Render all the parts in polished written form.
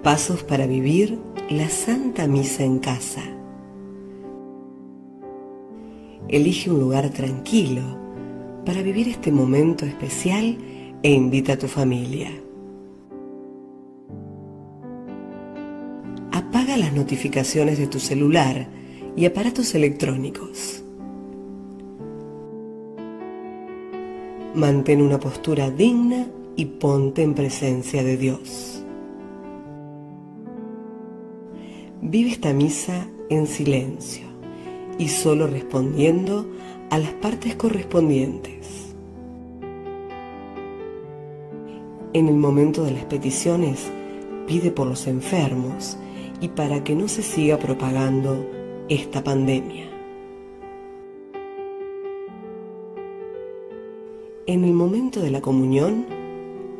Pasos para vivir la Santa Misa en casa. Elige un lugar tranquilo para vivir este momento especial e invita a tu familia. Apaga las notificaciones de tu celular y aparatos electrónicos. Mantén una postura digna y ponte en presencia de Dios. Vive esta misa en silencio y solo respondiendo a las partes correspondientes. En el momento de las peticiones, pide por los enfermos y para que no se siga propagando esta pandemia. En el momento de la comunión,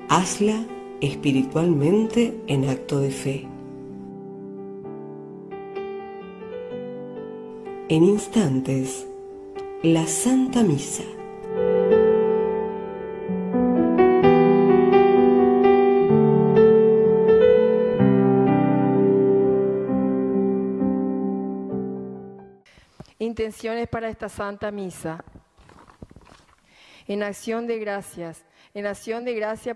hazla espiritualmente en acto de fe. En instantes, la Santa Misa. Intenciones para esta Santa Misa. En acción de gracias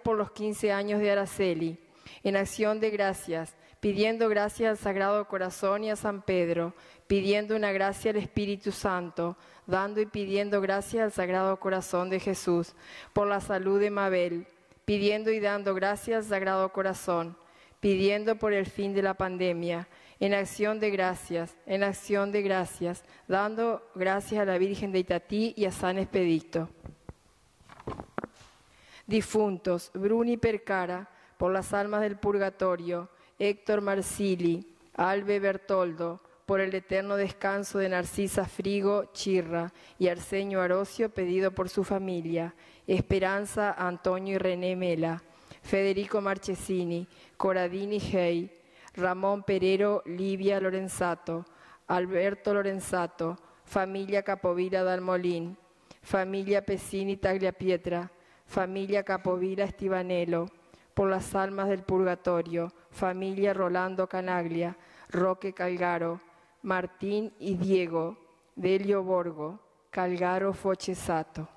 por los 15 años de Araceli. En acción de gracias, pidiendo gracias al Sagrado Corazón y a San Pedro, pidiendo una gracia al Espíritu Santo, dando y pidiendo gracias al Sagrado Corazón de Jesús, por la salud de Mabel, pidiendo y dando gracias al Sagrado Corazón, pidiendo por el fin de la pandemia, en acción de gracias, dando gracias a la Virgen de Itatí y a San Expedito. Difuntos, Bruni Percara, por las almas del purgatorio, Héctor Marsili, Albe Bertoldo, por el eterno descanso de Narcisa Frigo Chirra y Arsenio Arocio, pedido por su familia, Esperanza, Antonio y René Mela, Federico Marchesini, Coradini Hey, Ramón Perero, Livia Lorenzato, Alberto Lorenzato, familia Capovilla Dalmolín, familia Pesini Tagliapietra, familia Capovilla Estibanelo, por las almas del purgatorio, familia Rolando Canaglia, Roque Calgaro, Martín y Diego, Delio Borgo, Calgaro Fochesato.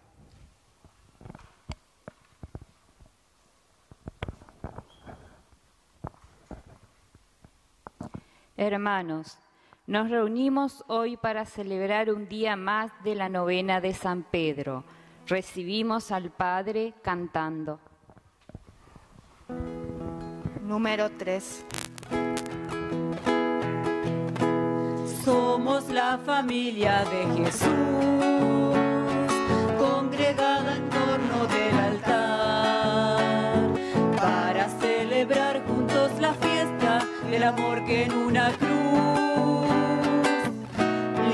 Hermanos, nos reunimos hoy para celebrar un día más de la novena de San Pedro. Recibimos al Padre cantando. Número 3. Somos la familia de Jesús, congregada en torno del altar, para celebrar juntos la fiesta del amor que en una cruz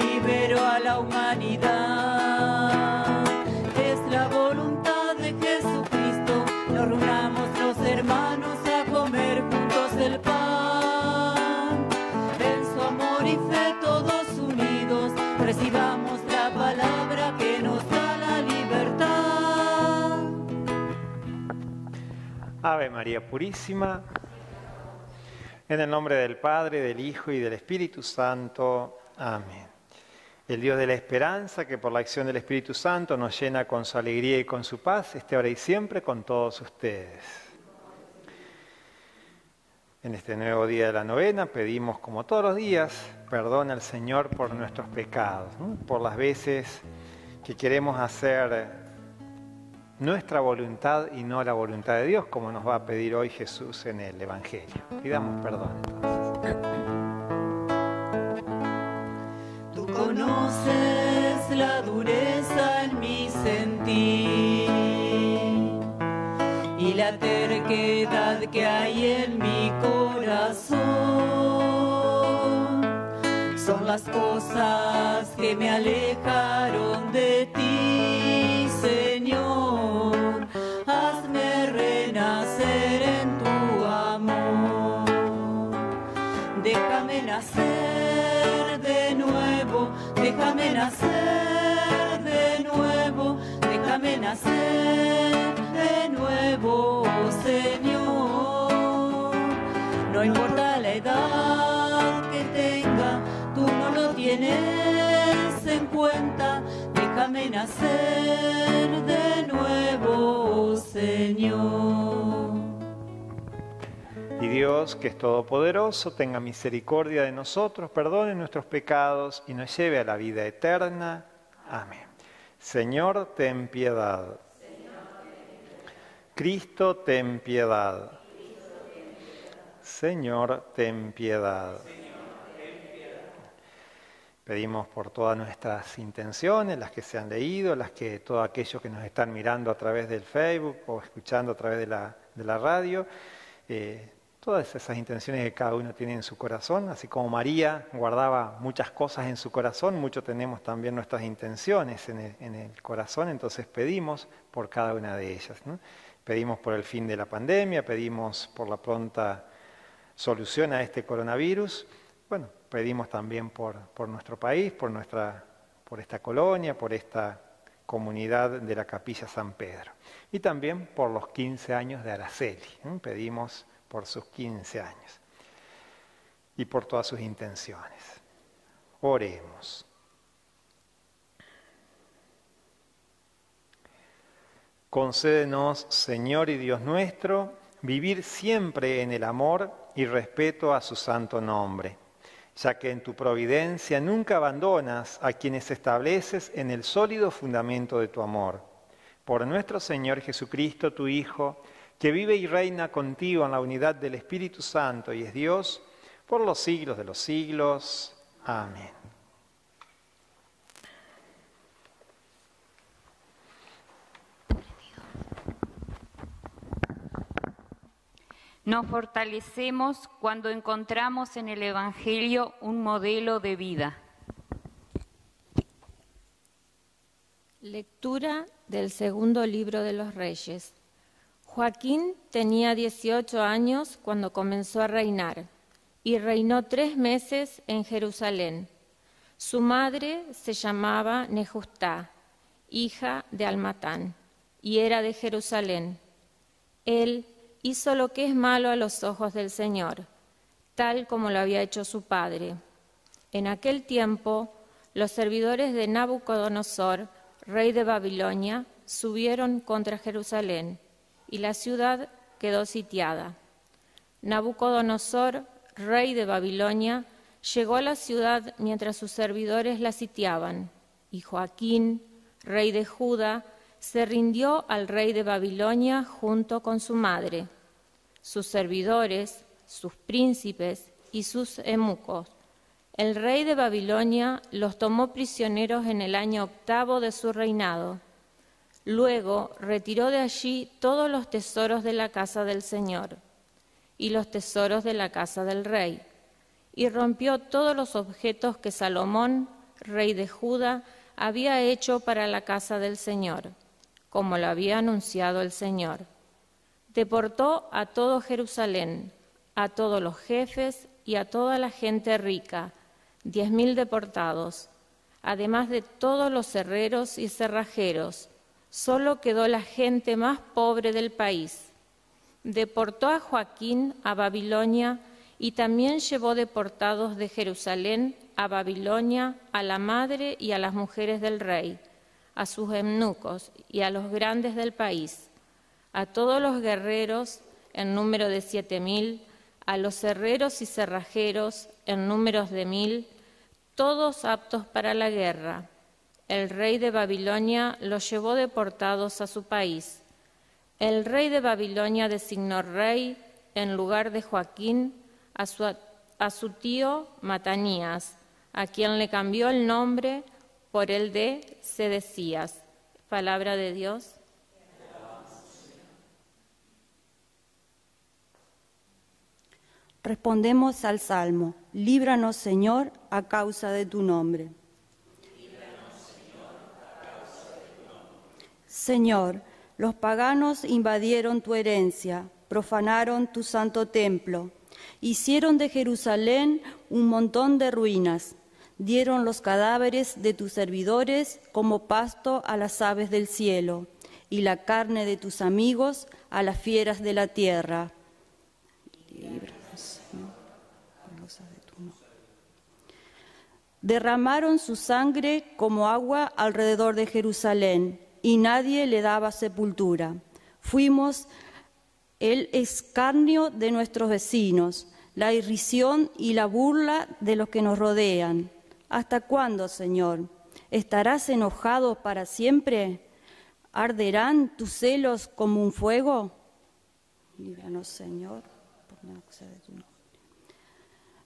liberó a la humanidad. Es la voluntad de Jesucristo, nos reunamos los hermanos a comer juntos el pan. En su amor y fe todos unidos, recibamos la palabra que nos da la libertad. Ave María Purísima. En el nombre del Padre, del Hijo y del Espíritu Santo. Amén. El Dios de la esperanza, que por la acción del Espíritu Santo nos llena con su alegría y con su paz, esté ahora y siempre con todos ustedes. En este nuevo día de la novena pedimos, como todos los días, perdón al Señor por nuestros pecados, ¿no? Por las veces que queremos hacer nuestra voluntad y no la voluntad de Dios, como nos va a pedir hoy Jesús en el Evangelio. Pidamos perdón entonces. Tú conoces la dureza en mi sentir y la terquedad que hay en mi corazón. Son las cosas que me alejaron de ti, Señor. Hazme renacer en tu amor. Déjame nacer de nuevo, déjame nacer de nuevo, déjame nacer de nuevo, Señor. No importa la edad que tenga, tú no lo tienes en cuenta. Déjame nacer de nuevo, Señor. Y Dios, que es todopoderoso, tenga misericordia de nosotros, perdone nuestros pecados y nos lleve a la vida eterna. Amén. Señor, ten piedad. Cristo, ten piedad. Señor, ten piedad. Pedimos por todas nuestras intenciones, las que se han leído, todos aquellos que nos están mirando a través del Facebook o escuchando a través de la radio, todas esas intenciones que cada uno tiene en su corazón, así como María guardaba muchas cosas en su corazón, mucho tenemos también nuestras intenciones en el corazón, entonces pedimos por cada una de ellas, ¿no? Pedimos por el fin de la pandemia, pedimos por la pronta solución a este coronavirus. Bueno, pedimos también por nuestro país, por esta colonia, por esta comunidad de la Capilla San Pedro. Y también por los 15 años de Araceli, ¿eh? Pedimos por sus 15 años y por todas sus intenciones. Oremos. Concédenos, Señor y Dios nuestro, vivir siempre en el amor y respeto a su santo nombre, ya que en tu providencia nunca abandonas a quienes estableces en el sólido fundamento de tu amor. Por nuestro Señor Jesucristo, tu Hijo, que vive y reina contigo en la unidad del Espíritu Santo y es Dios, por los siglos de los siglos. Amén. Nos fortalecemos cuando encontramos en el Evangelio un modelo de vida. Lectura del segundo libro de los Reyes. Joaquín tenía 18 años cuando comenzó a reinar y reinó 3 meses en Jerusalén. Su madre se llamaba Nejustá, hija de Almatán, y era de Jerusalén. Él hizo lo que es malo a los ojos del Señor, tal como lo había hecho su padre. En aquel tiempo, los servidores de Nabucodonosor, rey de Babilonia, subieron contra Jerusalén, y la ciudad quedó sitiada. Nabucodonosor, rey de Babilonia, llegó a la ciudad mientras sus servidores la sitiaban, y Joaquín, rey de Judá, se rindió al rey de Babilonia junto con su madre, sus servidores, sus príncipes y sus eunucos. El rey de Babilonia los tomó prisioneros en el año 8º de su reinado. Luego retiró de allí todos los tesoros de la casa del Señor y los tesoros de la casa del rey, y rompió todos los objetos que Salomón, rey de Judá, había hecho para la casa del Señor, como lo había anunciado el Señor. Deportó a todo Jerusalén, a todos los jefes y a toda la gente rica, 10.000 deportados, además de todos los herreros y cerrajeros. Solo quedó la gente más pobre del país. Deportó a Joaquín a Babilonia y también llevó deportados de Jerusalén a Babilonia a la madre y a las mujeres del rey, a sus eunucos y a los grandes del país, a todos los guerreros en número de 7.000, a los herreros y cerrajeros en números de 1.000, todos aptos para la guerra. El rey de Babilonia los llevó deportados a su país. El rey de Babilonia designó rey en lugar de Joaquín a su tío Matanías, a quien le cambió el nombre por el de Sedecías. Palabra de Dios. Respondemos al Salmo: líbranos, Señor, a causa de tu nombre. Señor, los paganos invadieron tu herencia, profanaron tu santo templo, hicieron de Jerusalén un montón de ruinas, dieron los cadáveres de tus servidores como pasto a las aves del cielo, y la carne de tus amigos a las fieras de la tierra. Líbranos, Señor. Derramaron su sangre como agua alrededor de Jerusalén, y nadie le daba sepultura. Fuimos el escarnio de nuestros vecinos, la irrisión y la burla de los que nos rodean. ¿Hasta cuándo, Señor? ¿Estarás enojado para siempre? ¿Arderán tus celos como un fuego? Líbranos, Señor, por la causa de tu nombre.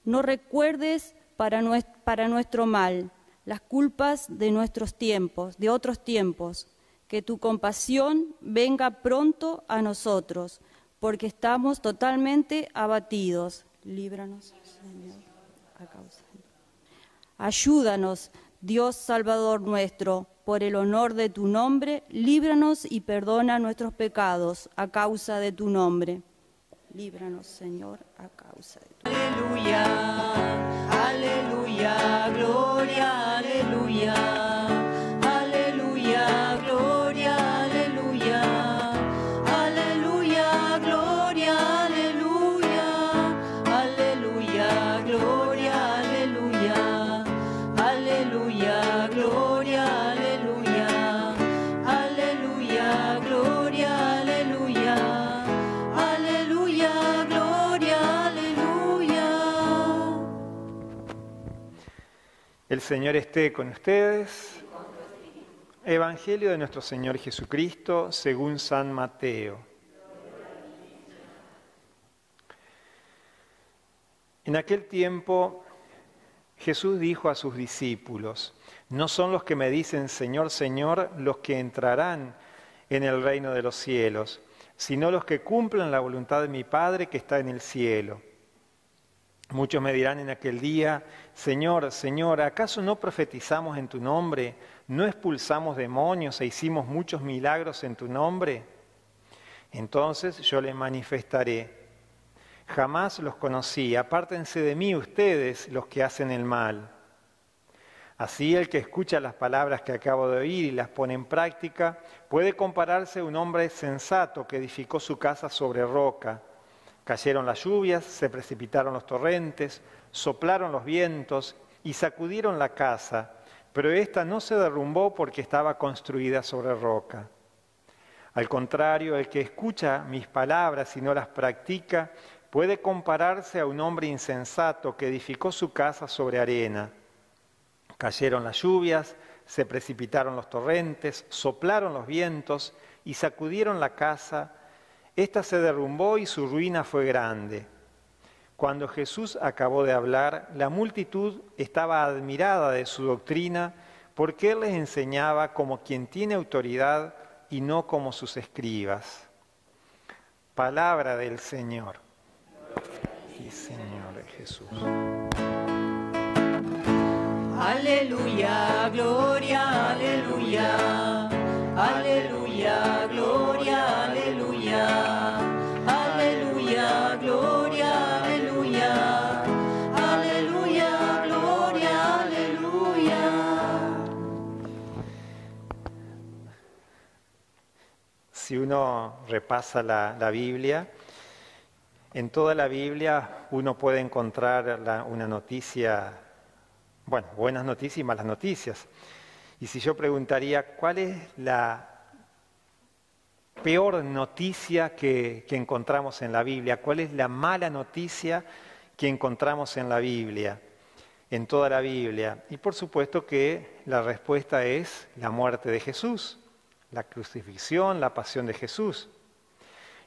No recuerdes para nuestro mal las culpas de nuestros tiempos, de otros tiempos. Que tu compasión venga pronto a nosotros, porque estamos totalmente abatidos. Líbranos, Señor, a causa de... Ayúdanos, Dios Salvador nuestro, por el honor de tu nombre, líbranos y perdona nuestros pecados a causa de tu nombre. Líbranos, Señor, a causa de tu nombre. Aleluya, aleluya, gloria, aleluya. Aleluya, gloria, aleluya. Aleluya, gloria, aleluya. Aleluya, gloria, aleluya. Aleluya, gloria, aleluya. Aleluya, gloria, aleluya. Aleluya, gloria, aleluya. El Señor esté con ustedes. Evangelio de nuestro Señor Jesucristo según San Mateo. En aquel tiempo Jesús dijo a sus discípulos: no son los que me dicen Señor, Señor, los que entrarán en el reino de los cielos, sino los que cumplan la voluntad de mi Padre que está en el cielo. Muchos me dirán en aquel día: Señor, Señor, ¿acaso no profetizamos en tu nombre? ¿No expulsamos demonios e hicimos muchos milagros en tu nombre? Entonces yo les manifestaré: jamás los conocí, apártense de mí ustedes los que hacen el mal. Así el que escucha las palabras que acabo de oír y las pone en práctica puede compararse a un hombre sensato que edificó su casa sobre roca. Cayeron las lluvias, se precipitaron los torrentes, soplaron los vientos y sacudieron la casa, pero ésta no se derrumbó porque estaba construida sobre roca. Al contrario, el que escucha mis palabras y no las practica puede compararse a un hombre insensato que edificó su casa sobre arena. Cayeron las lluvias, se precipitaron los torrentes, soplaron los vientos y sacudieron la casa. Esta se derrumbó y su ruina fue grande. Cuando Jesús acabó de hablar, la multitud estaba admirada de su doctrina, porque Él les enseñaba como quien tiene autoridad y no como sus escribas. Palabra del Señor. Sí, Señor Jesús. Aleluya, gloria, aleluya. Aleluya, gloria, aleluya. Aleluya, gloria, aleluya. Aleluya, gloria, aleluya. Si uno repasa la Biblia, en toda la Biblia uno puede encontrar una noticia, bueno, buenas noticias y malas noticias. Y si yo preguntaría, ¿cuál es la peor noticia que encontramos en la Biblia? ¿Cuál es la mala noticia que encontramos en la Biblia, en toda la Biblia? Y por supuesto que la respuesta es la muerte de Jesús, la crucifixión, la pasión de Jesús.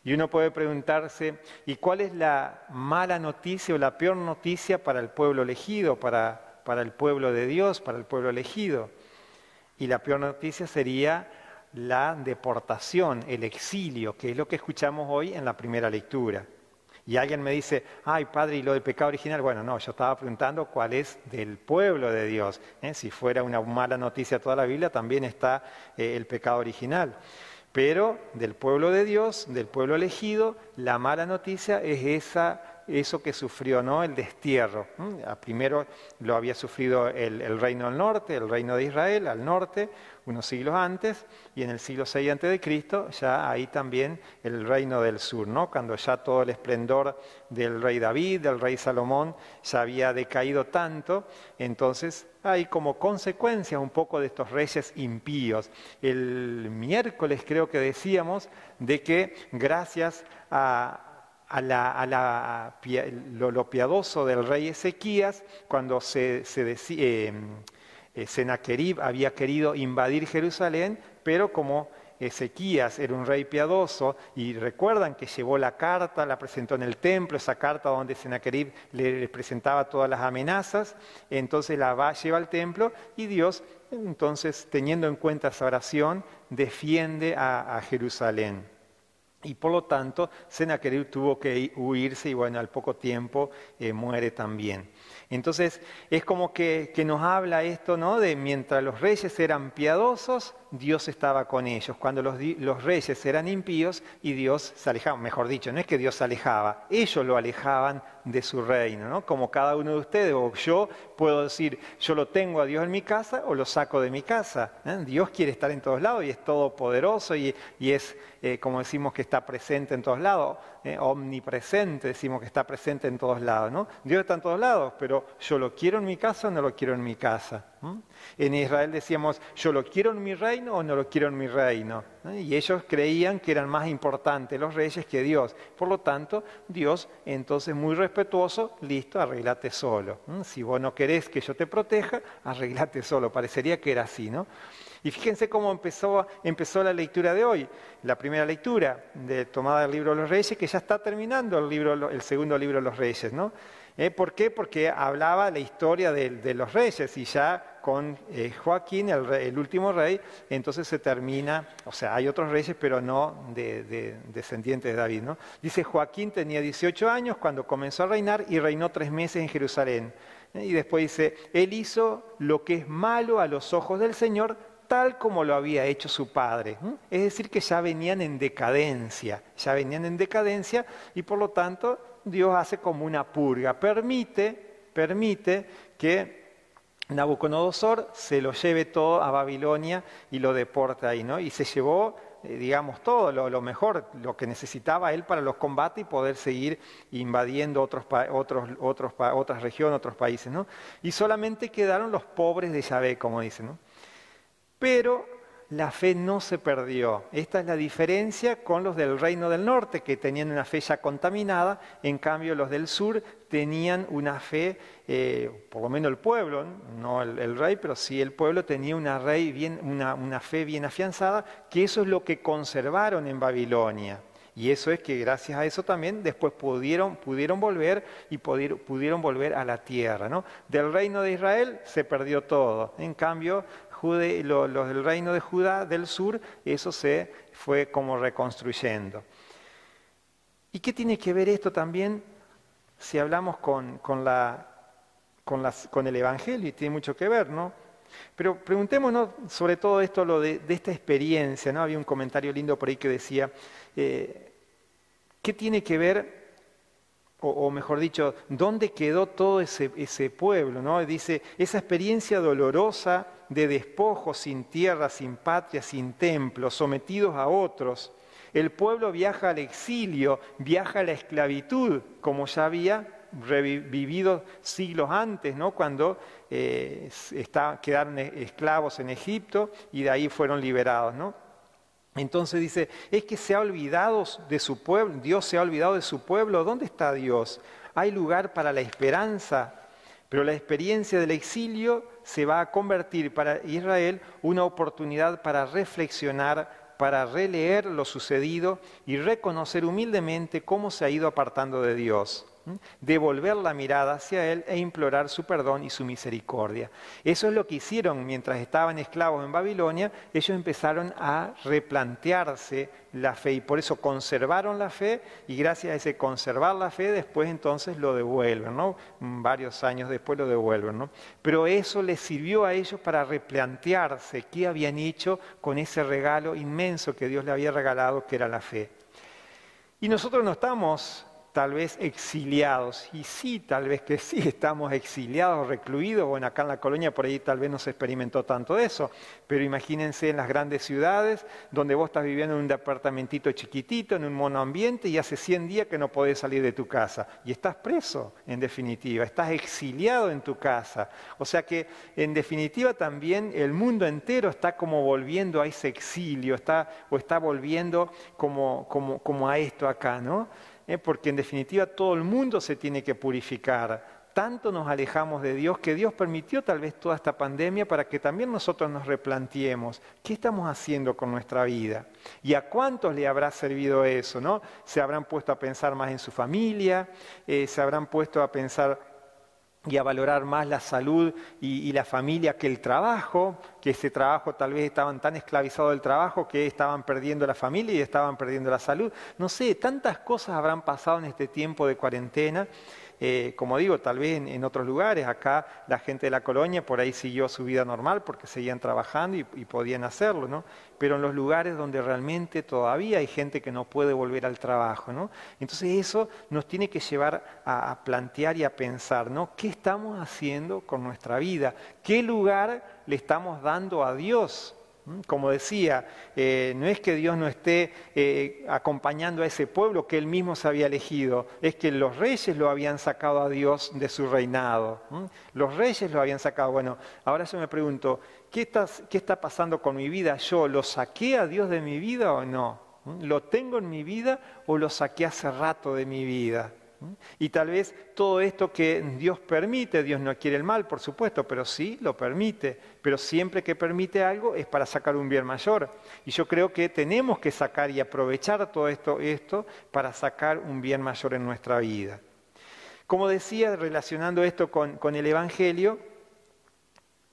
Y uno puede preguntarse, ¿y cuál es la mala noticia o la peor noticia para el pueblo elegido, para el pueblo de Dios, para el pueblo elegido? Y la peor noticia sería la deportación, el exilio, que es lo que escuchamos hoy en la primera lectura. Y alguien me dice, ay padre, ¿y lo del pecado original? Bueno, no, yo estaba preguntando cuál es del pueblo de Dios. Si fuera una mala noticia toda la Biblia, también está el pecado original. Pero del pueblo de Dios, del pueblo elegido, la mala noticia es esa eso que sufrió, ¿no? El destierro. Primero lo había sufrido el reino del norte, el reino de Israel al norte, unos siglos antes, y en el siglo VI a.C., ya ahí también el reino del sur, ¿no? Cuando ya todo el esplendor del rey David, del rey Salomón, ya había decaído tanto, entonces hay como consecuencia un poco de estos reyes impíos. El miércoles creo que decíamos de que gracias a lo piadoso del rey Ezequías, cuando Sennacherib había querido invadir Jerusalén, pero como Ezequías era un rey piadoso, y recuerdan que llevó la carta, la presentó en el templo, esa carta donde Sennacherib le presentaba todas las amenazas, entonces lleva al templo, y Dios, entonces, teniendo en cuenta esa oración, defiende a Jerusalén. Y por lo tanto, Sennacherib tuvo que huirse y bueno, al poco tiempo muere también. Entonces, es como que nos habla esto, ¿no? De mientras los reyes eran piadosos, Dios estaba con ellos. Cuando los reyes eran impíos y Dios se alejaba, mejor dicho, no es que Dios se alejaba, ellos lo alejaban de su reino, ¿no? Como cada uno de ustedes, o yo puedo decir, yo lo tengo a Dios en mi casa o lo saco de mi casa. Dios quiere estar en todos lados y es todopoderoso y es, como decimos, que está presente en todos lados, omnipresente, decimos que está presente en todos lados, ¿no? Dios está en todos lados, pero yo lo quiero en mi casa o no lo quiero en mi casa. En Israel decíamos, yo lo quiero en mi reino o no lo quiero en mi reino. Y ellos creían que eran más importantes los reyes que Dios. Por lo tanto, Dios, entonces muy respetuoso, listo, arreglate solo. Si vos no querés que yo te proteja, arreglate solo. Parecería que era así, ¿no? Y fíjense cómo empezó la lectura de hoy, la primera lectura tomada del libro de los Reyes, que ya está terminando el segundo libro de los Reyes, ¿no? ¿Por qué? Porque hablaba la historia de los reyes y ya con Joaquín, el último rey, entonces se termina, o sea, hay otros reyes, pero no de descendientes de David, ¿no? Dice, Joaquín tenía 18 años cuando comenzó a reinar y reinó 3 meses en Jerusalén. Y después dice, él hizo lo que es malo a los ojos del Señor, tal como lo había hecho su padre. Es decir, que ya venían en decadencia y por lo tanto Dios hace como una purga, permite que Nabucodonosor se lo lleve todo a Babilonia y lo deporte ahí, ¿no? Y se llevó, digamos, todo lo mejor, lo que necesitaba él para los combates y poder seguir invadiendo otras regiones, otros países, ¿no? Y solamente quedaron los pobres de Yahvé, como dicen, ¿no? Pero la fe no se perdió. Esta es la diferencia con los del reino del norte, que tenían una fe ya contaminada. En cambio, los del sur tenían una fe, por lo menos el pueblo, no el rey, pero sí el pueblo tenía una fe bien afianzada, que eso es lo que conservaron en Babilonia. Y eso es que gracias a eso también después pudieron volver y pudieron volver a la tierra, ¿no? Del reino de Israel se perdió todo. En cambio, los del reino de Judá del sur, eso se fue como reconstruyendo. ¿Y qué tiene que ver esto también si hablamos con el Evangelio? Y tiene mucho que ver, ¿no? Pero preguntémonos sobre todo esto, lo de esta experiencia, ¿no? Había un comentario lindo por ahí que decía, ¿qué tiene que ver, o mejor dicho, dónde quedó todo ese pueblo, ¿no? Dice, esa experiencia dolorosa de despojo, sin tierra, sin patria, sin templo, sometidos a otros. El pueblo viaja al exilio, viaja a la esclavitud, como ya había vivido siglos antes, ¿no? Cuando quedaron esclavos en Egipto y de ahí fueron liberados, ¿no? Entonces dice, es que se ha olvidado de su pueblo, Dios se ha olvidado de su pueblo. ¿Dónde está Dios? Hay lugar para la esperanza, pero la experiencia del exilio se va a convertir para Israel una oportunidad para reflexionar, para releer lo sucedido y reconocer humildemente cómo se ha ido apartando de Dios. Devolver la mirada hacia Él e implorar su perdón y su misericordia. Eso es lo que hicieron mientras estaban esclavos en Babilonia. Ellos empezaron a replantearse la fe y por eso conservaron la fe y gracias a ese conservar la fe después entonces lo devuelven, ¿no? Varios años después lo devuelven, ¿no? Pero eso les sirvió a ellos para replantearse qué habían hecho con ese regalo inmenso que Dios le había regalado, que era la fe. Y nosotros no estamos tal vez exiliados. Y sí, tal vez que sí, estamos exiliados, recluidos. Bueno, acá en la colonia por ahí tal vez no se experimentó tanto eso. Pero imagínense en las grandes ciudades, donde vos estás viviendo en un departamentito chiquitito, en un monoambiente, y hace 100 días que no podés salir de tu casa. Y estás preso, en definitiva. Estás exiliado en tu casa. O sea que, en definitiva, también el mundo entero está como volviendo a ese exilio, está volviendo como a esto acá, ¿no? Porque en definitiva todo el mundo se tiene que purificar. Tanto nos alejamos de Dios que Dios permitió tal vez toda esta pandemia para que también nosotros nos replanteemos qué estamos haciendo con nuestra vida y a cuántos le habrá servido eso, ¿no? Se habrán puesto a pensar más en su familia, se habrán puesto a pensar y a valorar más la salud y la familia que el trabajo, que ese trabajo tal vez estaban tan esclavizados del trabajo que estaban perdiendo la familia y estaban perdiendo la salud. No sé, tantas cosas habrán pasado en este tiempo de cuarentena. Como digo, tal vez en otros lugares, acá la gente de la colonia por ahí siguió su vida normal porque seguían trabajando y podían hacerlo, ¿no? Pero en los lugares donde realmente todavía hay gente que no puede volver al trabajo, ¿no? Entonces eso nos tiene que llevar a plantear y a pensar, ¿no? ¿Qué estamos haciendo con nuestra vida? ¿Qué lugar le estamos dando a Dios? Como decía, no es que Dios no esté acompañando a ese pueblo que Él mismo se había elegido, es que los reyes lo habían sacado a Dios de su reinado. Los reyes lo habían sacado. Bueno, ahora yo me pregunto, ¿qué está pasando con mi vida? ¿Yo lo saqué a Dios de mi vida o no? ¿Lo tengo en mi vida o lo saqué hace rato de mi vida? Y tal vez todo esto que Dios permite, Dios no quiere el mal, por supuesto, pero sí lo permite. Pero siempre que permite algo es para sacar un bien mayor. Y yo creo que tenemos que sacar y aprovechar todo esto para sacar un bien mayor en nuestra vida. Como decía, relacionando esto con el Evangelio,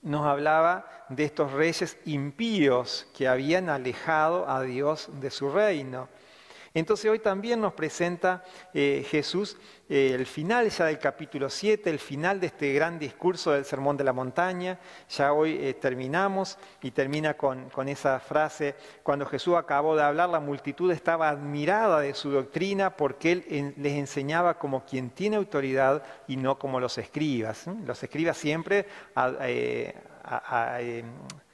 nos hablaba de estos reyes impíos que habían alejado a Dios de su reino. Entonces hoy también nos presenta Jesús el final ya del capítulo 7, el final de este gran discurso del Sermón de la Montaña. Ya hoy terminamos y termina con esa frase: cuando Jesús acabó de hablar, la multitud estaba admirada de su doctrina porque Él les enseñaba como quien tiene autoridad y no como los escribas. Los escribas siempre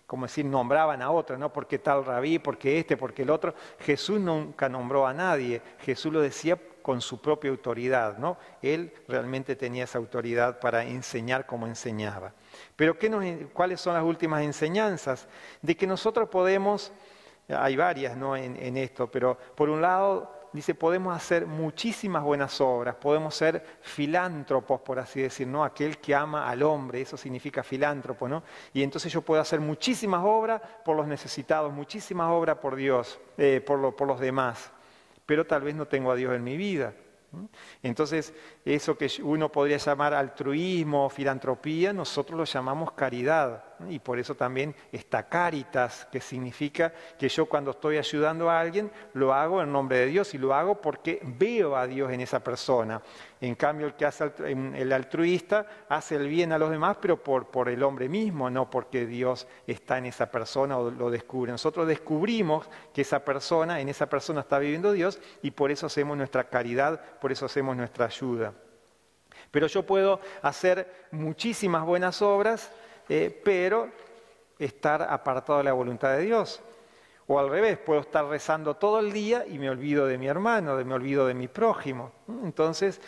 como decir, nombraban a otros, ¿no? Porque tal rabí, porque porque el otro. Jesús nunca nombró a nadie, Jesús lo decía con su propia autoridad, ¿no? Él realmente tenía esa autoridad para enseñar como enseñaba. Pero ¿cuáles son las últimas enseñanzas? De que nosotros podemos, hay varias, ¿no? en esto, pero por un lado dice, podemos hacer muchísimas buenas obras, podemos ser filántropos, por así decir, ¿no? Aquel que ama al hombre, eso significa filántropo, ¿no? Y entonces yo puedo hacer muchísimas obras por los necesitados, muchísimas obras por Dios, por los demás, pero tal vez no tengo a Dios en mi vida. Entonces, eso que uno podría llamar altruismo o filantropía, nosotros lo llamamos caridad. Y por eso también está Caritas, que significa que yo cuando estoy ayudando a alguien, lo hago en nombre de Dios y lo hago porque veo a Dios en esa persona. En cambio, el que hace el altruista hace el bien a los demás, pero por el hombre mismo, no porque Dios está en esa persona o lo descubre. Nosotros descubrimos que en esa persona está viviendo Dios y por eso hacemos nuestra caridad, por eso hacemos nuestra ayuda. Pero yo puedo hacer muchísimas buenas obras, pero estar apartado de la voluntad de Dios. O al revés, puedo estar rezando todo el día y me olvido de mi hermano, me olvido de mi prójimo. Entonces,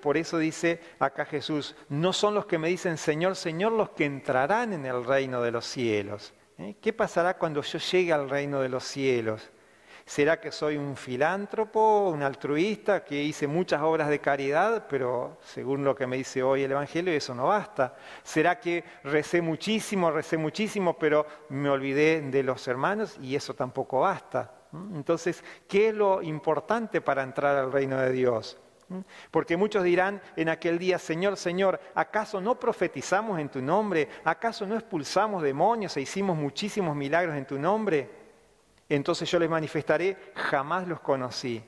por eso dice acá Jesús, no son los que me dicen Señor, Señor, los que entrarán en el reino de los cielos. ¿Qué pasará cuando yo llegue al reino de los cielos? ¿Será que soy un filántropo, un altruista, que hice muchas obras de caridad, pero según lo que me dice hoy el Evangelio, eso no basta? ¿Será que recé muchísimo, pero me olvidé de los hermanos y eso tampoco basta? Entonces, ¿qué es lo importante para entrar al reino de Dios? Porque muchos dirán en aquel día, Señor, Señor, ¿acaso no profetizamos en tu nombre? ¿Acaso no expulsamos demonios e hicimos muchísimos milagros en tu nombre? Entonces yo les manifestaré, jamás los conocí.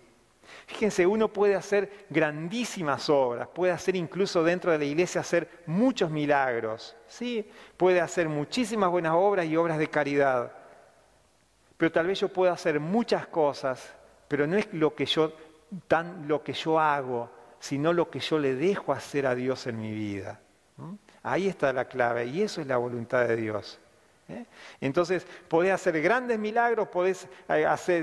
Fíjense, uno puede hacer grandísimas obras, puede hacer incluso dentro de la iglesia hacer muchos milagros, ¿sí? Puede hacer muchísimas buenas obras y obras de caridad. Pero tal vez yo pueda hacer muchas cosas, pero no es lo que yo lo que yo hago, sino lo que yo le dejo hacer a Dios en mi vida. Ahí está la clave, y eso es la voluntad de Dios. Entonces, podés hacer grandes milagros, podés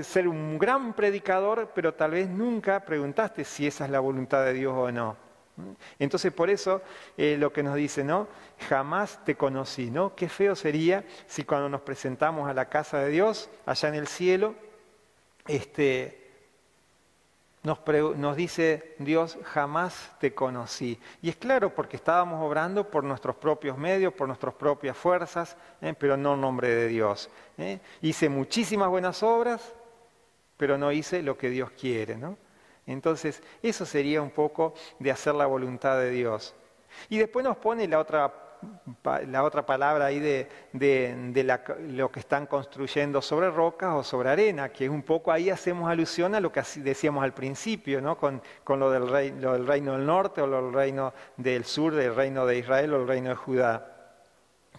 ser un gran predicador, pero tal vez nunca preguntaste si esa es la voluntad de Dios o no. Entonces, por eso lo que nos dice, ¿no? Jamás te conocí, ¿no? Qué feo sería si cuando nos presentamos a la casa de Dios, allá en el cielo, nos dice Dios, jamás te conocí. Y es claro, porque estábamos obrando por nuestros propios medios, por nuestras propias fuerzas, pero no en nombre de Dios. Hice muchísimas buenas obras, pero no hice lo que Dios quiere, ¿no? Entonces, eso sería un poco de hacer la voluntad de Dios. Y después nos pone la otra palabra ahí de lo que están construyendo sobre rocas o sobre arena, que es un poco ahí hacemos alusión a lo que decíamos al principio, ¿no? Con lo del reino del norte o lo del reino del sur, del reino de Israel o el reino de Judá.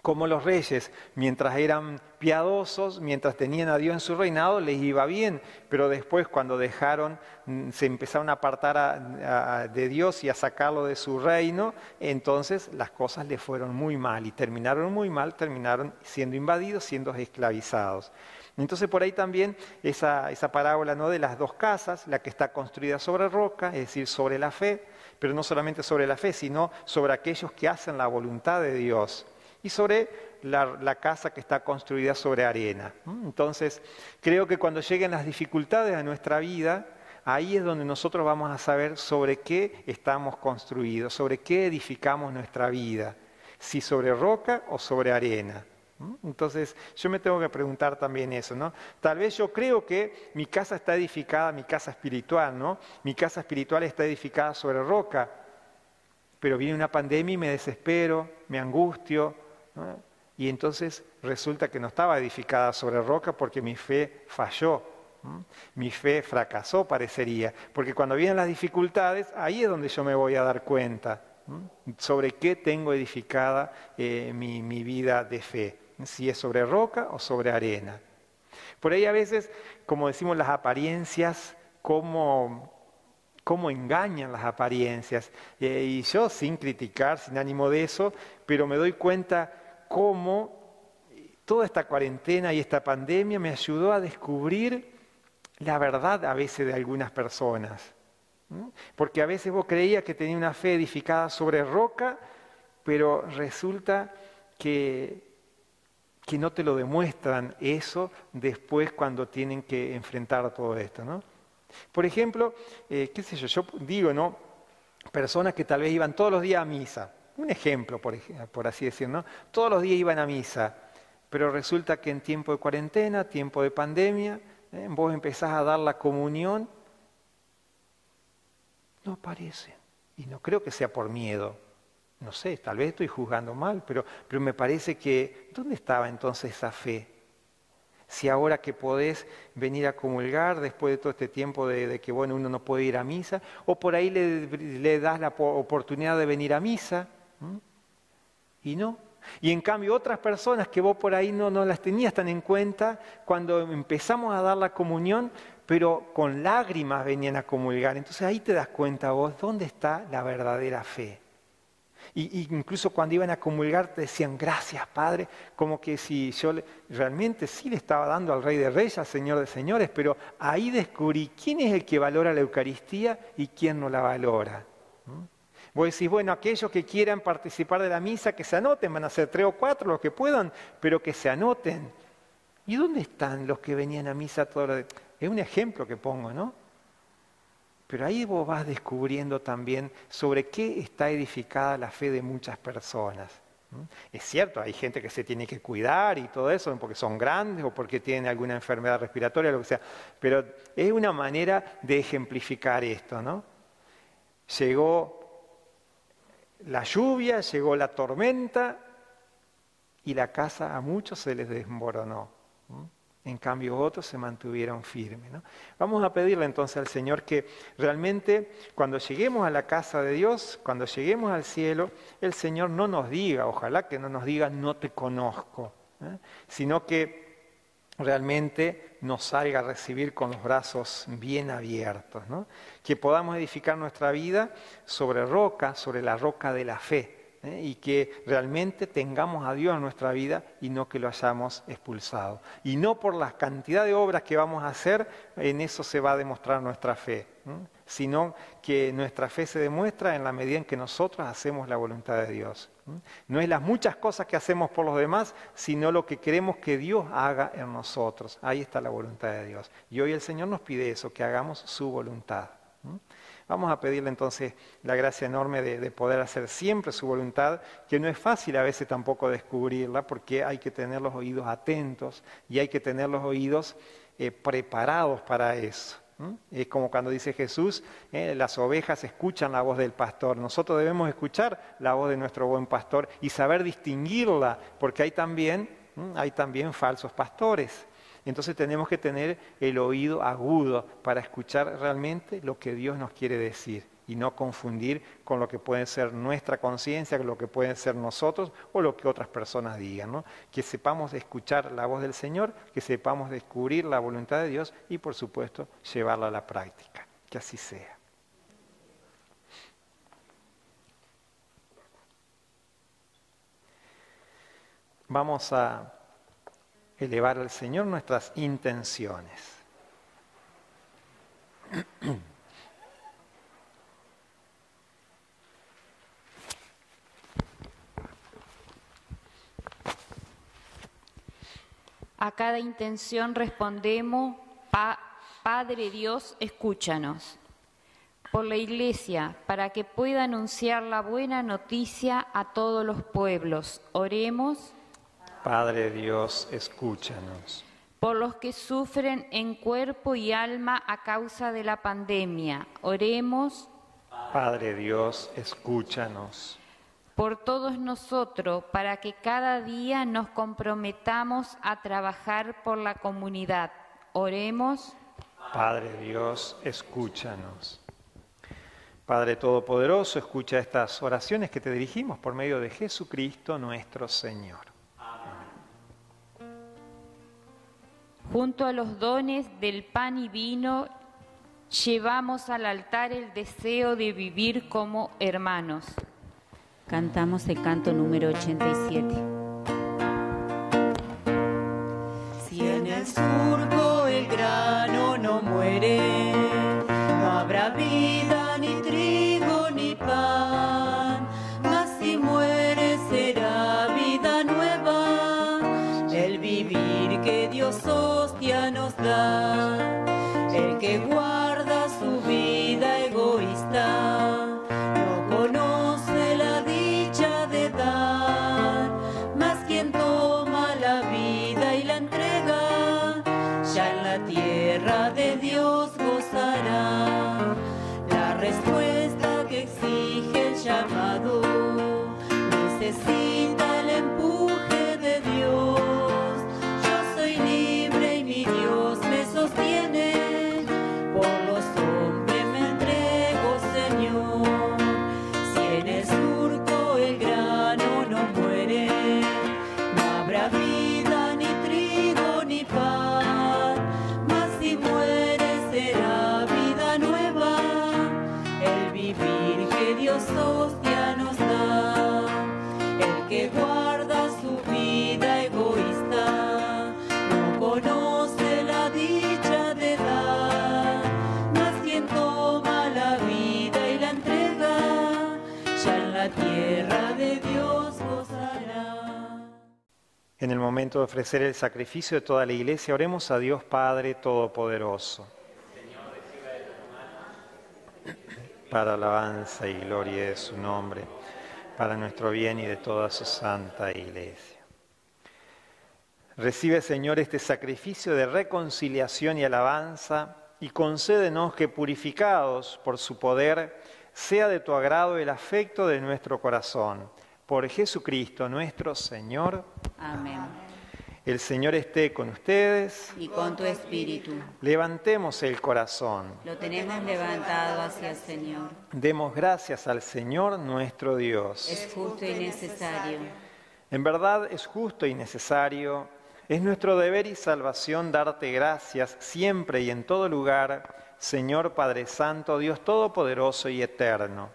Como los reyes, mientras eran piadosos, mientras tenían a Dios en su reinado, les iba bien, pero después cuando se empezaron a apartar de Dios y a sacarlo de su reino, entonces las cosas les fueron muy mal y terminaron muy mal, terminaron siendo invadidos, siendo esclavizados. Entonces por ahí también esa parábola, ¿no? De las dos casas, la que está construida sobre roca, es decir, sobre la fe, pero no solamente sobre la fe, sino sobre aquellos que hacen la voluntad de Dios. Y sobre la casa que está construida sobre arena. Entonces, creo que cuando lleguen las dificultades a nuestra vida, ahí es donde nosotros vamos a saber sobre qué estamos construidos, sobre qué edificamos nuestra vida, si sobre roca o sobre arena. Entonces, yo me tengo que preguntar también eso, ¿no? Tal vez yo creo que mi casa está edificada, mi casa espiritual, ¿no? Mi casa espiritual está edificada sobre roca, pero viene una pandemia y me desespero, me angustio, ¿no? Y entonces resulta que no estaba edificada sobre roca porque mi fe falló, mi fe fracasó, parecería, porque cuando vienen las dificultades, ahí es donde yo me voy a dar cuenta sobre qué tengo edificada mi vida de fe, si es sobre roca o sobre arena. Por ahí a veces, como decimos, las apariencias, cómo engañan las apariencias. Y yo, sin criticar, sin ánimo de eso, pero me doy cuenta cómo toda esta cuarentena y esta pandemia me ayudó a descubrir la verdad a veces de algunas personas. Porque a veces vos creías que tenía una fe edificada sobre roca, pero resulta que no te lo demuestran eso después cuando tienen que enfrentar todo esto, ¿no? Por ejemplo, qué sé yo digo, ¿no? Personas que tal vez iban todos los días a misa. Un ejemplo, por así decirlo, ¿no? Todos los días iban a misa, pero resulta que en tiempo de cuarentena, tiempo de pandemia, vos empezás a dar la comunión, no aparece. Y no creo que sea por miedo. No sé, tal vez estoy juzgando mal, pero me parece que, ¿dónde estaba entonces esa fe? Si ahora que podés venir a comulgar después de todo este tiempo de que bueno, uno no puede ir a misa, o por ahí le das la oportunidad de venir a misa, y no. Y en cambio otras personas que vos por ahí no las tenías tan en cuenta, cuando empezamos a dar la comunión, pero con lágrimas venían a comulgar. Entonces ahí te das cuenta vos, ¿dónde está la verdadera fe? Y incluso cuando iban a comulgar te decían, gracias Padre, como que si yo realmente sí le estaba dando al Rey de Reyes, al Señor de Señores, pero ahí descubrí quién es el que valora la Eucaristía y quién no la valora. Vos decís, bueno, aquellos que quieran participar de la misa, que se anoten, van a ser 3 o 4 los que puedan, pero que se anoten. ¿Y dónde están los que venían a misa todos los días? Es un ejemplo que pongo, ¿no? Pero ahí vos vas descubriendo también sobre qué está edificada la fe de muchas personas. Es cierto, hay gente que se tiene que cuidar y todo eso, porque son grandes o porque tienen alguna enfermedad respiratoria, lo que sea, pero es una manera de ejemplificar esto, ¿no? Llegó la lluvia, llegó la tormenta y la casa a muchos se les desmoronó. En cambio otros se mantuvieron firmes, ¿no? Vamos a pedirle entonces al Señor que realmente cuando lleguemos a la casa de Dios, cuando lleguemos al cielo, el Señor no nos diga, ojalá que no nos diga no te conozco, sino que realmente nos salga a recibir con los brazos bien abiertos, ¿no? Que podamos edificar nuestra vida sobre roca, sobre la roca de la fe, y que realmente tengamos a Dios en nuestra vida y no que lo hayamos expulsado. Y no por la cantidad de obras que vamos a hacer, en eso se va a demostrar nuestra fe, sino que nuestra fe se demuestra en la medida en que nosotros hacemos la voluntad de Dios. No es las muchas cosas que hacemos por los demás, sino lo que queremos que Dios haga en nosotros. Ahí está la voluntad de Dios. Y hoy el Señor nos pide eso, que hagamos su voluntad. Vamos a pedirle entonces la gracia enorme de poder hacer siempre su voluntad, que no es fácil a veces tampoco descubrirla, porque hay que tener los oídos atentos y hay que tener los oídos preparados para eso. Es como cuando dice Jesús, las ovejas escuchan la voz del pastor. Nosotros debemos escuchar la voz de nuestro buen pastor y saber distinguirla, porque hay también falsos pastores. Entonces tenemos que tener el oído agudo para escuchar realmente lo que Dios nos quiere decir y no confundir con lo que puede ser nuestra conciencia, con lo que pueden ser nosotros o lo que otras personas digan, ¿no? Que sepamos escuchar la voz del Señor, que sepamos descubrir la voluntad de Dios y por supuesto llevarla a la práctica. Que así sea. Vamos a elevar al Señor nuestras intenciones. A cada intención respondemos, Padre Dios, escúchanos. Por la Iglesia, para que pueda anunciar la buena noticia a todos los pueblos, oremos. Padre Dios, escúchanos. Por los que sufren en cuerpo y alma a causa de la pandemia, oremos. Padre Dios, escúchanos. Por todos nosotros, para que cada día nos comprometamos a trabajar por la comunidad, oremos. Padre Dios, escúchanos. Padre Todopoderoso, escucha estas oraciones que te dirigimos por medio de Jesucristo nuestro Señor. Junto a los dones del pan y vino, llevamos al altar el deseo de vivir como hermanos. Cantamos el canto número 87. Si en el surco el grano no muere, no habrá vida, ni trigo, ni pan. Mas si muere será vida nueva, el vivir que Dios hostia nos da. El que guarda su vida egoísta no conoce la dicha de dar, mas quien toma la vida y la entrega, ya en la tierra de Dios gozará. La respuesta que exige el llamado necesita el empuje de Dios. Yo soy libre y mi Dios me sostiene, por los hombres me entrego, Señor. Si en el surco el grano no muere, no habrá vida, ni trigo, ni pan. Mas si muere será vida nueva, el vivir que Dios hostia nos da. El que guarda su vida egoísta no conoce la dicha de dar, mas quien toma la vida y la entrega, ya en la tierra de Dios gozará. En el momento de ofrecer el sacrificio de toda la Iglesia, oremos a Dios Padre Todopoderoso. Para alabanza y gloria de su nombre, para nuestro bien y de toda su santa Iglesia. Recibe, Señor, este sacrificio de reconciliación y alabanza y concédenos que, purificados por su poder, sea de tu agrado el afecto de nuestro corazón. Por Jesucristo nuestro Señor. Amén. El Señor esté con ustedes. Y con tu espíritu. Levantemos el corazón. Lo tenemos levantado hacia el Señor. Demos gracias al Señor nuestro Dios. Es justo y necesario. En verdad es justo y necesario, Es nuestro deber y salvación darte gracias siempre y en todo lugar, Señor Padre Santo, Dios Todopoderoso y Eterno,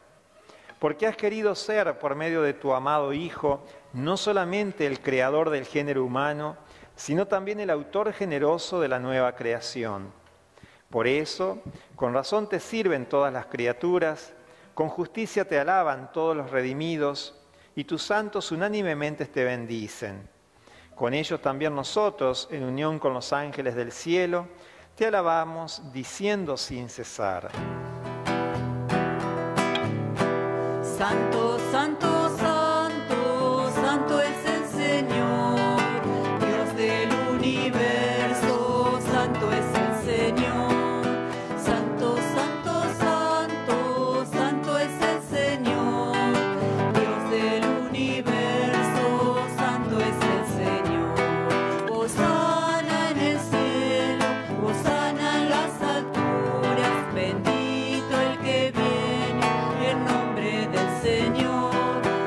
porque has querido ser, por medio de tu amado Hijo, no solamente el creador del género humano, sino también el autor generoso de la nueva creación. Por eso, con razón te sirven todas las criaturas, con justicia te alaban todos los redimidos, y tus santos unánimemente te bendicen. Con ellos también nosotros, en unión con los ángeles del cielo, te alabamos diciendo sin cesar. Santo, santo, santo, santo es el Señor, Dios del universo, santo es el Señor. Santo, santo, santo, santo es el Señor, Dios del universo, santo es el Señor. Hosana en el cielo, hosana en las alturas, bendito el que viene en nombre del Señor.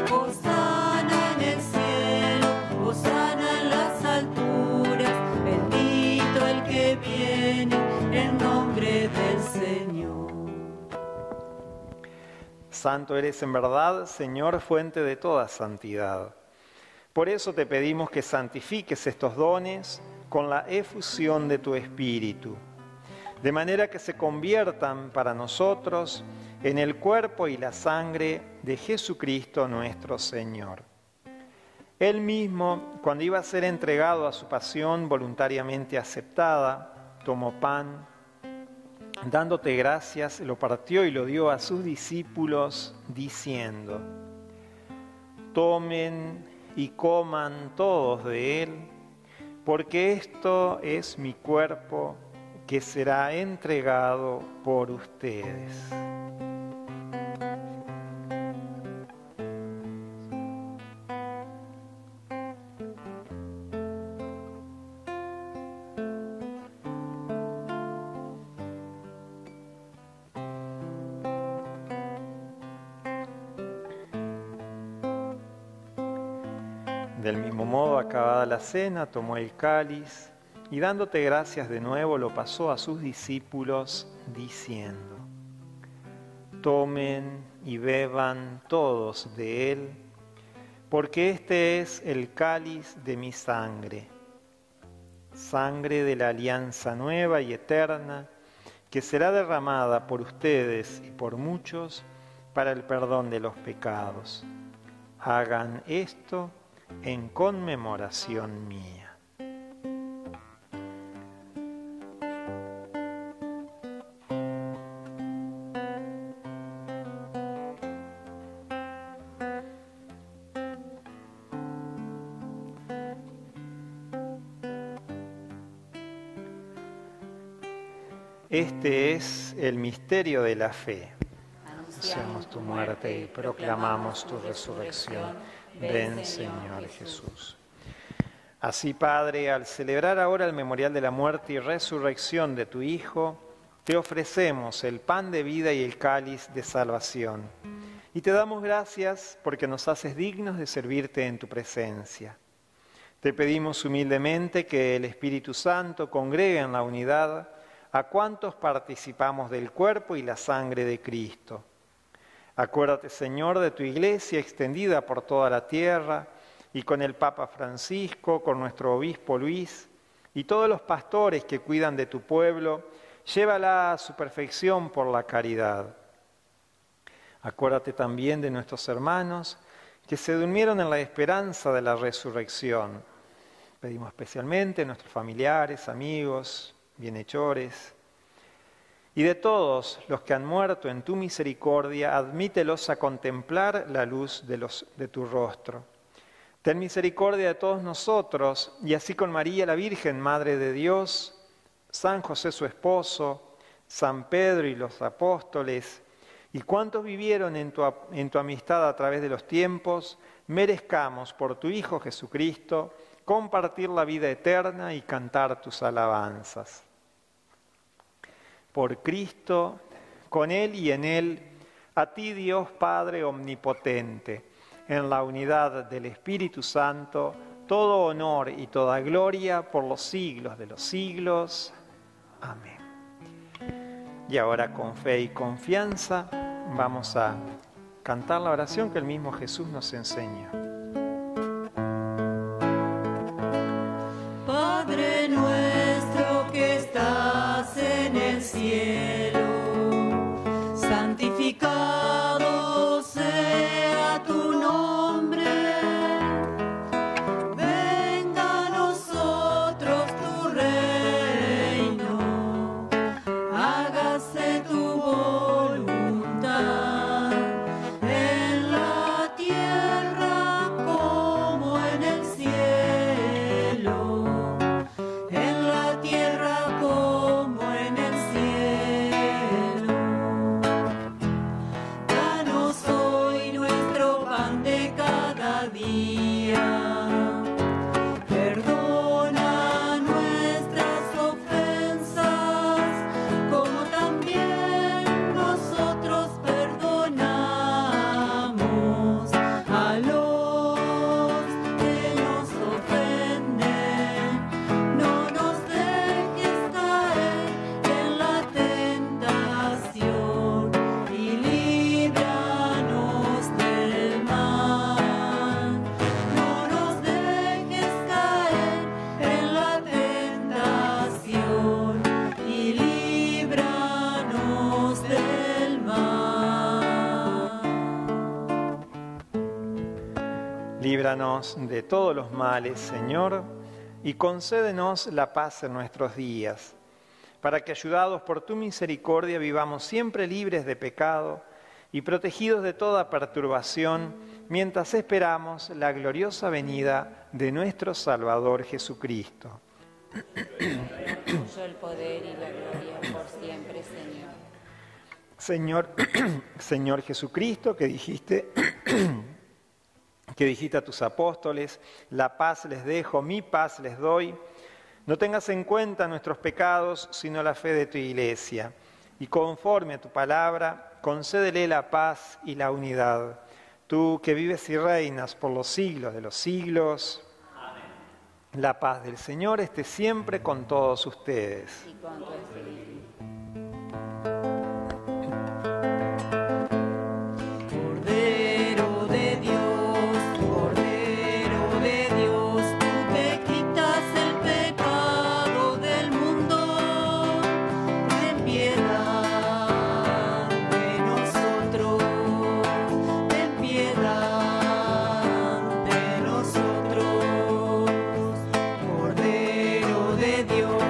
Hosana en el cielo, hosana en las alturas, bendito el que viene en nombre del Señor. Santo eres en verdad, Señor, fuente de toda santidad. Por eso te pedimos que santifiques estos dones con la efusión de tu Espíritu, de manera que se conviertan para nosotros en el cuerpo y la sangre de Jesucristo nuestro Señor. Él mismo, cuando iba a ser entregado a su pasión voluntariamente aceptada, tomó pan, dándote gracias, lo partió y lo dio a sus discípulos, diciendo: tomen y coman todos de él, porque esto es mi cuerpo que será entregado por ustedes. Del mismo modo, acabada la cena, tomó el cáliz y dándote gracias de nuevo lo pasó a sus discípulos diciendo: tomen y beban todos de él, porque este es el cáliz de mi sangre, sangre de la alianza nueva y eterna, que será derramada por ustedes y por muchos para el perdón de los pecados. Hagan esto en conmemoración mía. Este es el misterio de la fe. Anunciamos tu muerte y proclamamos tu resurrección. Ven, Señor Jesús. Así, Padre, al celebrar ahora el memorial de la muerte y resurrección de tu Hijo, te ofrecemos el pan de vida y el cáliz de salvación. Y te damos gracias porque nos haces dignos de servirte en tu presencia. Te pedimos humildemente que el Espíritu Santo congregue en la unidad a cuantos participamos del cuerpo y la sangre de Cristo. Acuérdate, Señor, de tu Iglesia extendida por toda la tierra y con el Papa Francisco, con nuestro Obispo Luis y todos los pastores que cuidan de tu pueblo, llévala a su perfección por la caridad. Acuérdate también de nuestros hermanos que se durmieron en la esperanza de la resurrección. Pedimos especialmente a nuestros familiares, amigos, bienhechores, y de todos los que han muerto en tu misericordia, admítelos a contemplar la luz de tu rostro. Ten misericordia de todos nosotros, y así con María la Virgen, Madre de Dios, San José su esposo, San Pedro y los apóstoles, y cuantos vivieron en tu amistad a través de los tiempos, merezcamos por tu Hijo Jesucristo compartir la vida eterna y cantar tus alabanzas. Por Cristo, con Él y en Él, a ti Dios Padre Omnipotente, en la unidad del Espíritu Santo, todo honor y toda gloria por los siglos de los siglos. Amén. Y ahora con fe y confianza vamos a cantar la oración que el mismo Jesús nos enseña. Padre nuestro que estás en el cielo, santificado sea tu nombre. Venga a nosotros tu reino, hágase tu voluntad en la tierra como en el cielo, en la tierra como en el cielo. Danos hoy nuestro pan de cada día. Perdona nuestras ofensas, como también nosotros perdonamos a los que nos ofenden. No nos dejes caer en la tentación y líbranos del mal. No nos dejes caer en la tentación y líbranos del mal. Líbranos de todos los males, Señor, y concédenos la paz en nuestros días, para que, ayudados por tu misericordia, vivamos siempre libres de pecado y protegidos de toda perturbación, mientras esperamos la gloriosa venida de nuestro Salvador Jesucristo. Tuyo el poder y la gloria por siempre, Señor. Señor Jesucristo, que dijiste a tus apóstoles, la paz les dejo, mi paz les doy. No tengas en cuenta nuestros pecados, sino la fe de tu Iglesia. Y conforme a tu palabra, concédele la paz y la unidad. Tú que vives y reinas por los siglos de los siglos. Amén. La paz del Señor esté siempre con todos ustedes. Y con tu espíritu. Cordero de Dios, Cordero de Dios, tú que quitas el pecado del mundo, ten piedad de nosotros, ten piedad de nosotros. Cordero de Dios,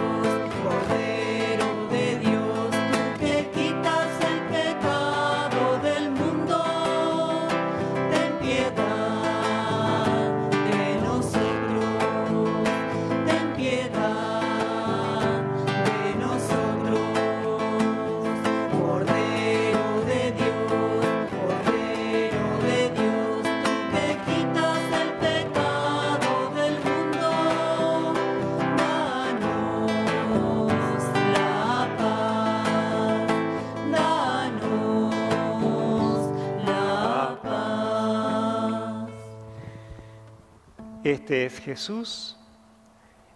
Cordero de Dios, tú que quitas el pecado del mundo, ten piedad de nosotros, ten piedad de nosotros. Cordero de Dios, Cordero de Dios, tú que quitas el pecado del mundo, danos la paz, danos la paz. Este es Jesús,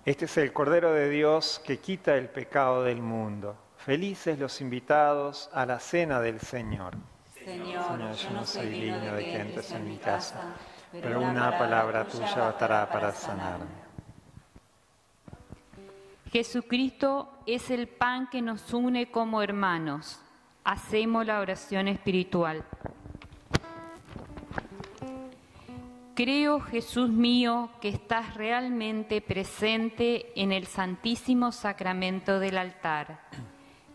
este es el Cordero de Dios que quita el pecado del mundo. Felices los invitados a la cena del Señor. Señor, yo no soy digno de que entres en mi casa, pero una palabra tuya bastará para sanarme. Jesucristo es el pan que nos une como hermanos. Hacemos la oración espiritual. Creo, Jesús mío, que estás realmente presente en el Santísimo Sacramento del altar.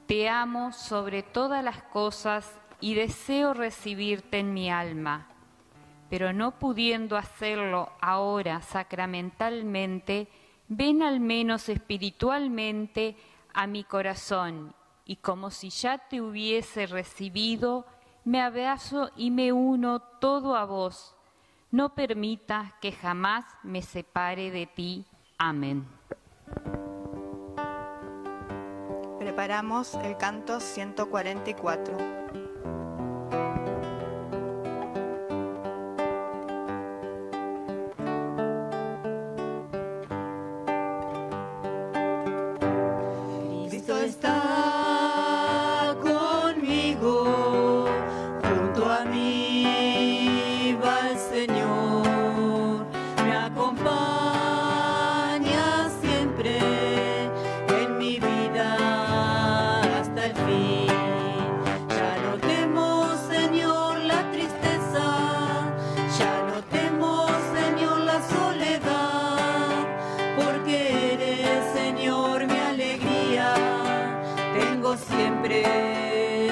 Te amo sobre todas las cosas y deseo recibirte en mi alma. Pero no pudiendo hacerlo ahora sacramentalmente, ven al menos espiritualmente a mi corazón y como si ya te hubiese recibido, me abrazo y me uno todo a vos. No permitas que jamás me separe de ti. Amén. Preparamos el canto 144.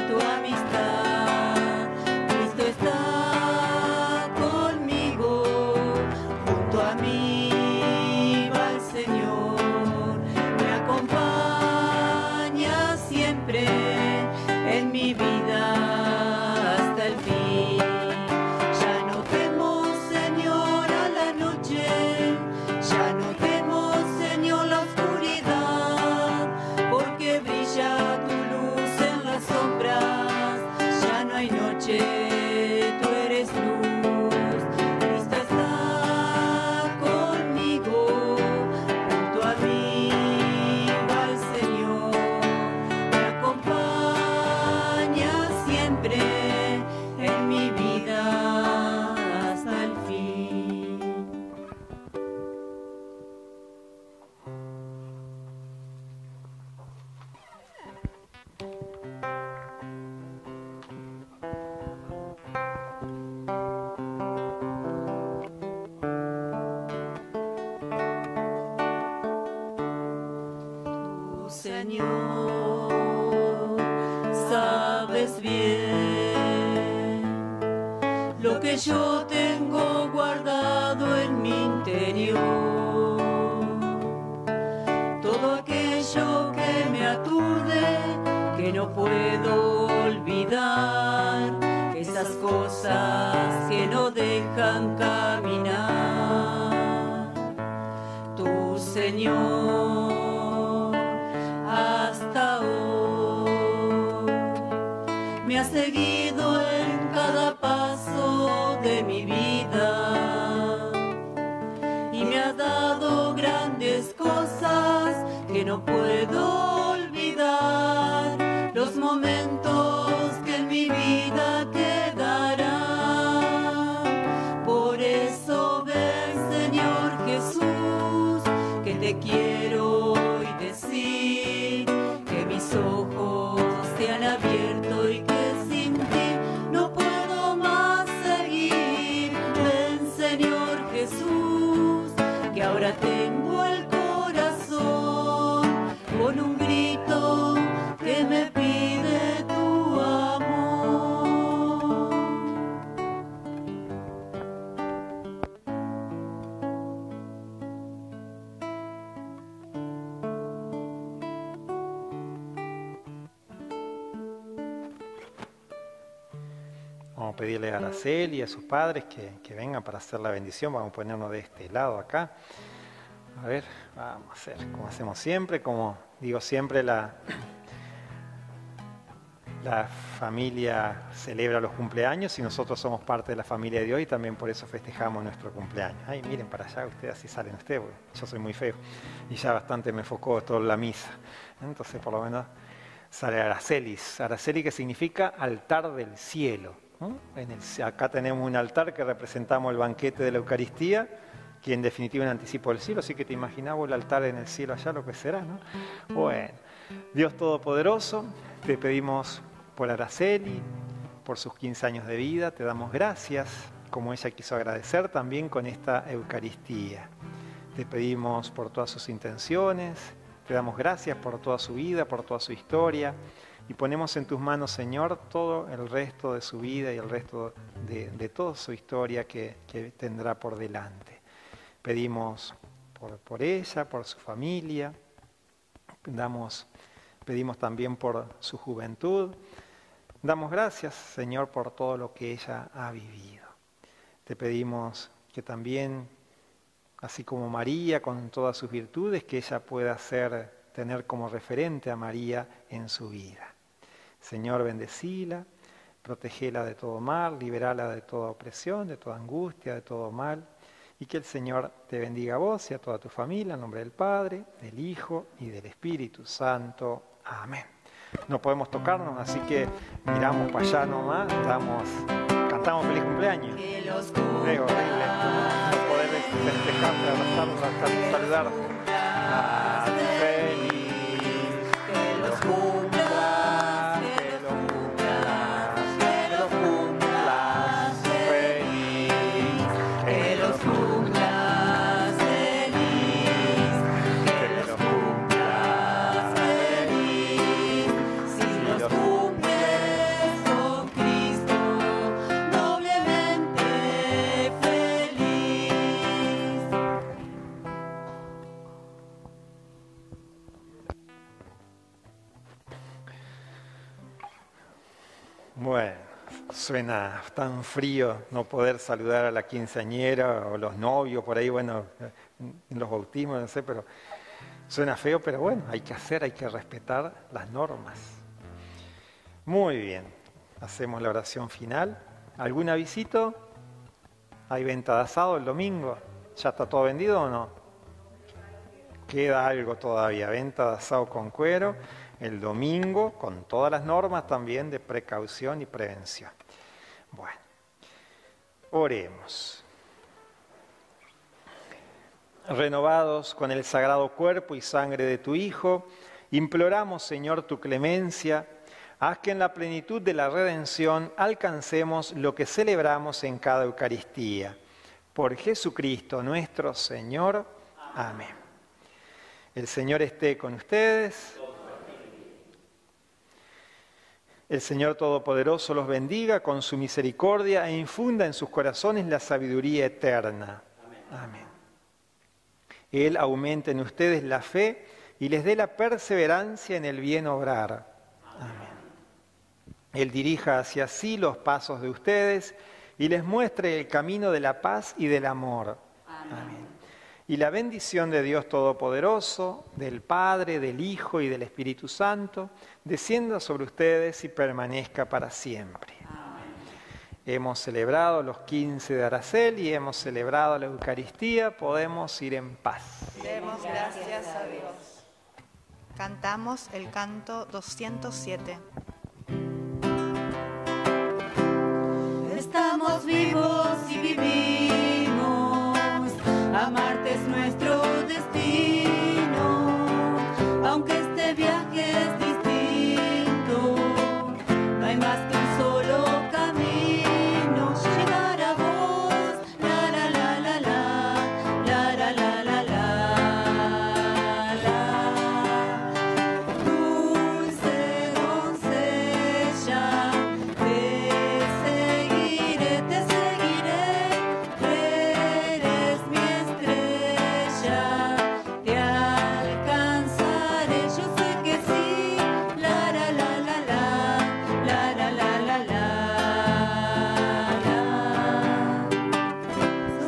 tu amistad. Cristo está conmigo, junto a mí va el Señor, me acompaña siempre en mi vida hasta el fin. Ya no temo, Señor, a la noche, ya no temo, Señor, la oscuridad, porque brilla tu luz en las sombras, ya no hay noche, tú eres luz. Cristo está conmigo, junto a mí va el Señor, me acompaña siempre en mi vida hasta el fin. Tú, Señor, sabes bien lo que yo tengo guardado en mi interior, todo aquello que me aturde, que no puedo olvidar, esas cosas que no dejan caminar. Tú, Señor, hasta hoy me has seguido en cada paso de mi vida y me has dado grandes cosas que no puedo olvidar, los momentos que en mi vida quedarán. Por eso ven, Señor Jesús, que te quiero hoy decir, que mis ojos se han abierto y que sin ti no puedo más seguir. Ven, Señor Jesús, que ahora tengo el corazón con un grito que me pide tu amor. Vamos a pedirle a Araceli y a sus padres que vengan para hacer la bendición. Vamos a ponernos de este lado acá. A ver, vamos a hacer como hacemos siempre, como digo siempre, la familia celebra los cumpleaños y nosotros somos parte de la familia de Dios y también por eso festejamos nuestro cumpleaños. Ay, miren para allá, ustedes así salen ustedes, porque yo soy muy feo y ya bastante me enfocó toda la misa. Entonces por lo menos sale Aracelis. Araceli, que significa altar del cielo. Acá tenemos un altar que representamos el banquete de la Eucaristía, que en definitiva es un anticipo del cielo, así que te imaginabas el altar en el cielo allá, lo que será, ¿no? Bueno, Dios Todopoderoso, te pedimos por Araceli, por sus 15 años de vida, te damos gracias, como ella quiso agradecer también con esta Eucaristía. Te pedimos por todas sus intenciones, te damos gracias por toda su vida, por toda su historia, y ponemos en tus manos, Señor, todo el resto de su vida y el resto de toda su historia que tendrá por delante. Pedimos por ella, por su familia, pedimos también por su juventud. Damos gracias, Señor, por todo lo que ella ha vivido. Te pedimos que también, así como María, con todas sus virtudes, que ella pueda tener como referente a María en su vida. Señor, bendecila, protegela de todo mal, liberala de toda opresión, de toda angustia, de todo mal, y que el Señor te bendiga a vos y a toda tu familia, en nombre del Padre, del Hijo y del Espíritu Santo. Amén. No podemos tocarnos, así que miramos para allá nomás, cantamos feliz cumpleaños. Es horrible no poder festejar, abrazarnos, saludar. Feliz, que los cumplas, que los cumplas, feliz, que los cumplas, feliz, que los cumplas, feliz, si los cumplas. Bueno, suena tan frío no poder saludar a la quinceañera o los novios por ahí, bueno, en los bautismos, no sé, pero suena feo, pero bueno, hay que respetar las normas. Muy bien, hacemos la oración final. ¿Algún avisito? ¿Hay venta de asado el domingo? ¿Ya está todo vendido o no? Queda algo todavía, venta de asado con cuero el domingo, con todas las normas también de precaución y prevención. Bueno, oremos. Renovados con el sagrado cuerpo y sangre de tu Hijo, imploramos, Señor, tu clemencia. Haz que en la plenitud de la redención alcancemos lo que celebramos en cada Eucaristía. Por Jesucristo nuestro Señor. Amén. El Señor esté con ustedes. El Señor Todopoderoso los bendiga con su misericordia e infunda en sus corazones la sabiduría eterna. Amén. Él aumente en ustedes la fe y les dé la perseverancia en el bien obrar. Amén. Él dirija hacia sí los pasos de ustedes y les muestre el camino de la paz y del amor. Amén. Y la bendición de Dios Todopoderoso, del Padre, del Hijo y del Espíritu Santo, descienda sobre ustedes y permanezca para siempre. Amén. Hemos celebrado los 15 de Araceli y hemos celebrado la Eucaristía. Podemos ir en paz. Demos gracias a Dios. Cantamos el canto 207. Estamos vivos y vivimos, amarte es nuestro destino, aunque este viaje es distinto, no hay más que un solo camino, llegar a vos, la la la la la, la la la la la, dulce doncella, eres mi estrella, te alcanzaré, yo sé que sí, la la la la la, la la la la la,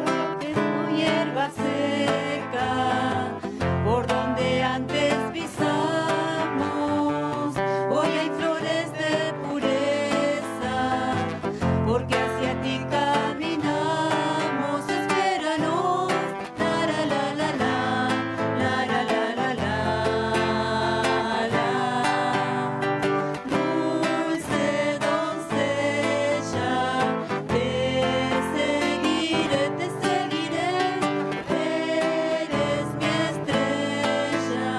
solo hierba seca, por donde antes pisamos, hoy hay flores de pureza, porque hacia ti caminamos, espéranos, la la la la la, la la la la la, dulce doncella, te seguiré, eres mi estrella,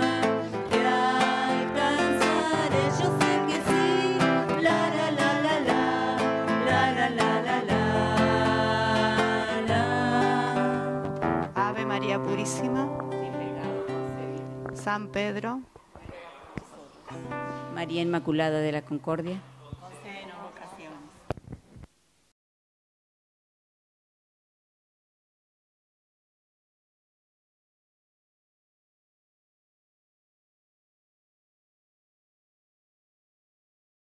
te alcanzaré, yo sé que sí, la la la la la, la la la la la, la. Ave María Purísima, San Pedro, María Inmaculada de la Concordia,